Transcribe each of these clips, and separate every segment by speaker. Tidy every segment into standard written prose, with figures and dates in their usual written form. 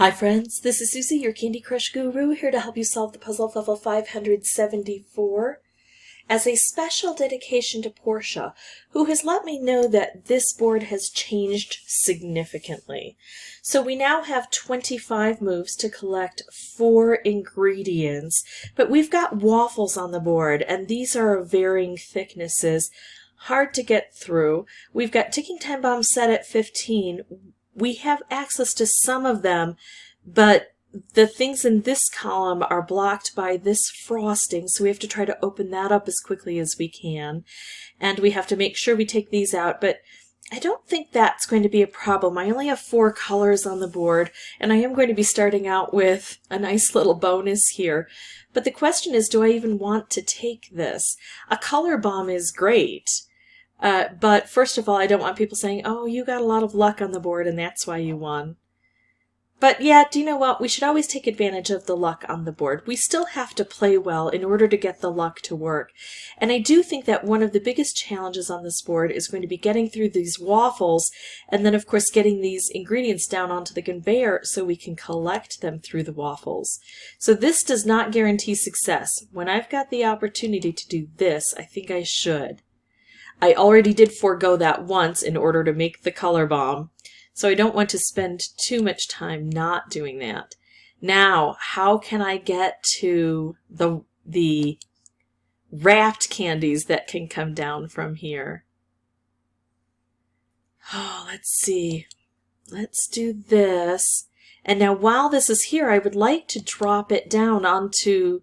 Speaker 1: Hi friends, this is Susie, your Candy Crush guru, here to help you solve the puzzle of level 574 as a special dedication to Portia, who has let me know that this board has changed significantly. So we now have 25 moves to collect 4 ingredients, but we've got waffles on the board, and these are of varying thicknesses, hard to get through. We've got ticking time bombs set at 15. We have access to some of them, but the things in this column are blocked by this frosting, so we have to try to open that up as quickly as we can. And we have to make sure we take these out, but I don't think that's going to be a problem. I only have 4 colors on the board, and I am going to be starting out with a nice little bonus here. But the question is, do I even want to take this? A color bomb is great. But first of all, I don't want people saying, oh, you got a lot of luck on the board and that's why you won. But yeah, do you know what? We should always take advantage of the luck on the board. We still have to play well in order to get the luck to work. And I do think that one of the biggest challenges on this board is going to be getting through these waffles and then, of course, getting these ingredients down onto the conveyor so we can collect them through the waffles. So this does not guarantee success. When I've got the opportunity to do this, I think I should. I already did forego that once in order to make the color bomb, so I don't want to spend too much time not doing that. Now, how can I get to the wrapped candies that can come down from here? Oh, let's see. Let's do this. And now while this is here, I would like to drop it down into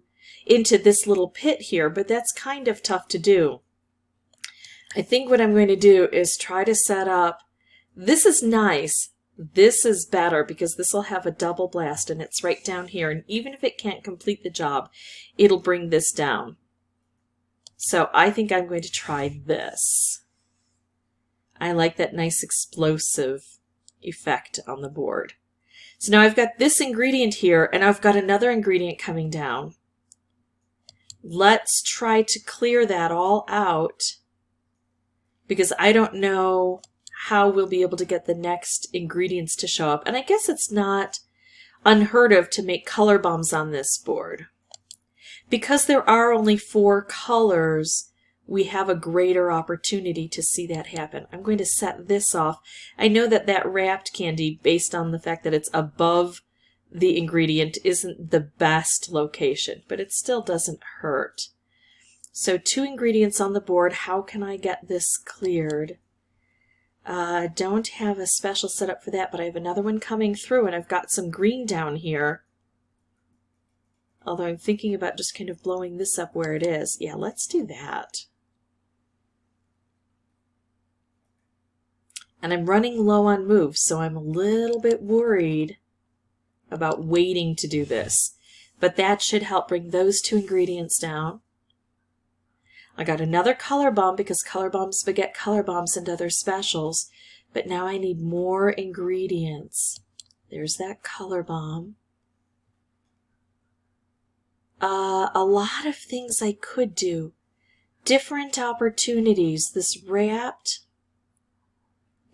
Speaker 1: this little pit here, but that's kind of tough to do. I think what I'm going to do is try to set up, this is nice, this is better because this will have a double blast and it's right down here, and even if it can't complete the job, it'll bring this down. So I think I'm going to try this. I like that nice explosive effect on the board. So now I've got this ingredient here and I've got another ingredient coming down. Let's try to clear that all out, because I don't know how we'll be able to get the next ingredients to show up. And I guess it's not unheard of to make color bombs on this board. Because there are only 4 colors, we have a greater opportunity to see that happen. I'm going to set this off. I know that that wrapped candy, based on the fact that it's above the ingredient, isn't the best location, but it still doesn't hurt. So 2 ingredients on the board. How can I get this cleared? Don't have a special setup for that, but I have another one coming through, and I've got some green down here. Although I'm thinking about just kind of blowing this up where it is. Yeah, let's do that. And I'm running low on moves, so I'm a little bit worried about waiting to do this. But that should help bring those 2 ingredients down. I got another color bomb because color bombs beget color bombs and other specials, but now I need more ingredients. There's that color bomb. A lot of things I could do. Different opportunities. This wrapped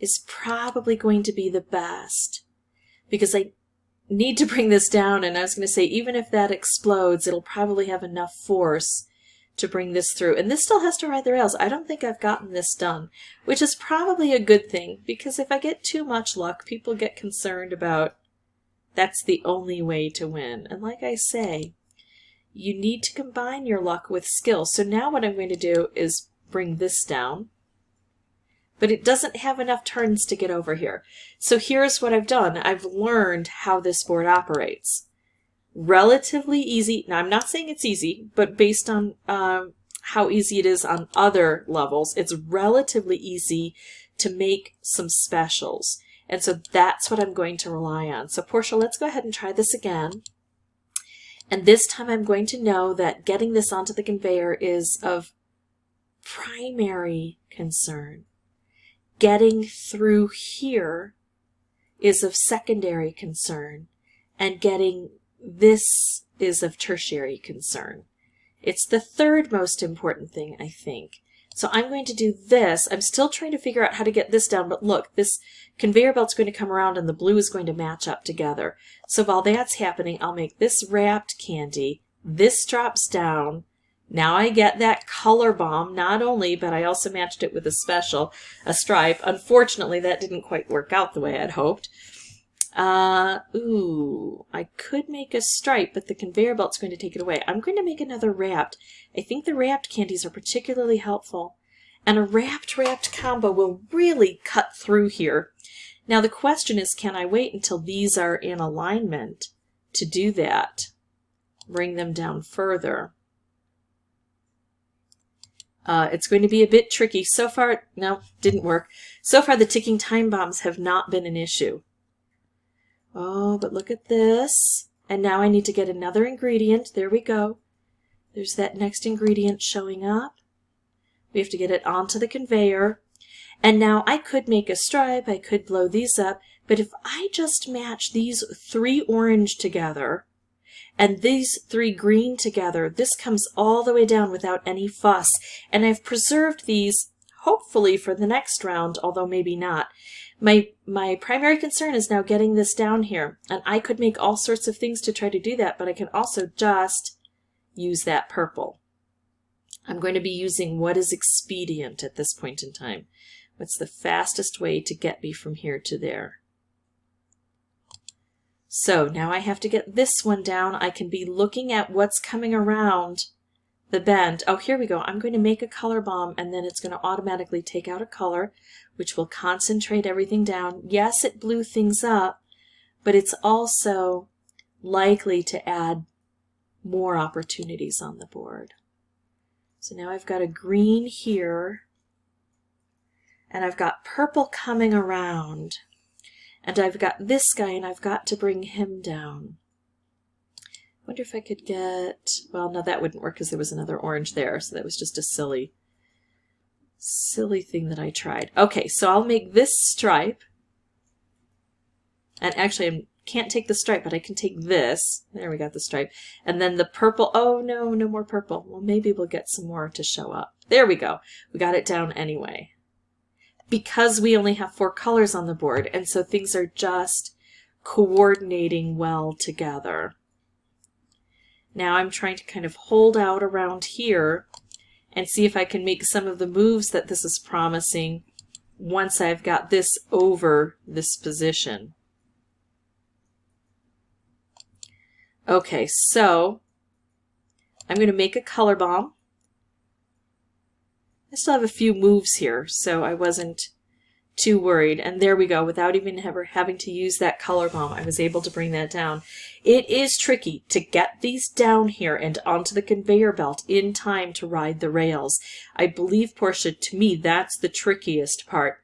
Speaker 1: is probably going to be the best because I need to bring this down, and I was going to say even if that explodes, it'll probably have enough force to bring this through. And this still has to ride the rails. I don't think I've gotten this done, which is probably a good thing, because if I get too much luck, people get concerned about that's the only way to win. And like I say, you need to combine your luck with skill. So now what I'm going to do is bring this down, but it doesn't have enough turns to get over here. So here's what I've done. I've learned how this board operates. Relatively easy. Now, I'm not saying it's easy, but based on how easy it is on other levels, it's relatively easy to make some specials. And so that's what I'm going to rely on. So Portia, let's go ahead and try this again. And this time I'm going to know that getting this onto the conveyor is of primary concern. Getting through here is of secondary concern. And getting this is of tertiary concern. It's the third most important thing, I think. So I'm going to do this. I'm still trying to figure out how to get this down, but look, this conveyor belt's going to come around and the blue is going to match up together. So while that's happening, I'll make this wrapped candy. This drops down. Now I get that color bomb, not only, but I also matched it with a stripe. Unfortunately, that didn't quite work out the way I'd hoped. Ooh, I could make a stripe, but the conveyor belt's going to take it away. I'm going to make another wrapped. I think the wrapped candies are particularly helpful. And a wrapped combo will really cut through here. Now the question is, can I wait until these are in alignment to do that? Bring them down further. It's going to be a bit tricky. So far, no, didn't work. So far the ticking time bombs have not been an issue. Oh, but look at this. And now I need to get another ingredient. There we go. There's that next ingredient showing up. We have to get it onto the conveyor. And now I could make a stripe. I could blow these up. But if I just match these 3 orange together and these 3 green together, this comes all the way down without any fuss. And I've preserved these, hopefully, for the next round, although maybe not. My primary concern is now getting this down here, and I could make all sorts of things to try to do that, but I can also just use that purple. I'm going to be using what is expedient at this point in time. What's the fastest way to get me from here to there? So now I have to get this one down. I can be looking at what's coming around the bend. Oh, here we go. I'm going to make a color bomb, and then it's going to automatically take out a color, which will concentrate everything down. Yes, it blew things up, but it's also likely to add more opportunities on the board. So now I've got a green here, and I've got purple coming around, and I've got this guy, and I've got to bring him down. I wonder if I could get, well, no, that wouldn't work because there was another orange there, so that was just a silly thing that I tried. Okay, so I'll make this stripe, and actually I can't take the stripe, but I can take this. There, we got the stripe. And then the purple, oh no, no more purple. Well, maybe we'll get some more to show up. There we go. We got it down anyway. Because we only have 4 colors on the board, and so things are just coordinating well together. Now I'm trying to kind of hold out around here and see if I can make some of the moves that this is promising once I've got this over this position. Okay, so I'm going to make a color bomb. I still have a few moves here, so I wasn't too worried. And there we go. Without even ever having to use that color bomb, I was able to bring that down. It is tricky to get these down here and onto the conveyor belt in time to ride the rails. I believe, Portia, to me, that's the trickiest part.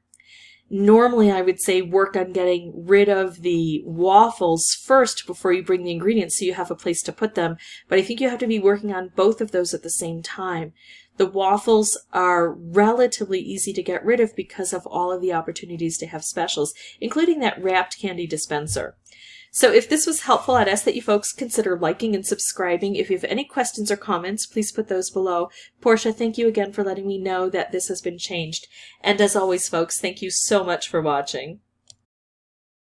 Speaker 1: Normally, I would say work on getting rid of the waffles first before you bring the ingredients so you have a place to put them. But I think you have to be working on both of those at the same time. The waffles are relatively easy to get rid of because of all of the opportunities to have specials, including that wrapped candy dispenser. So if this was helpful, I'd ask that you folks consider liking and subscribing. If you have any questions or comments, please put those below. Portia, thank you again for letting me know that this has been changed. And as always, folks, thank you so much for watching.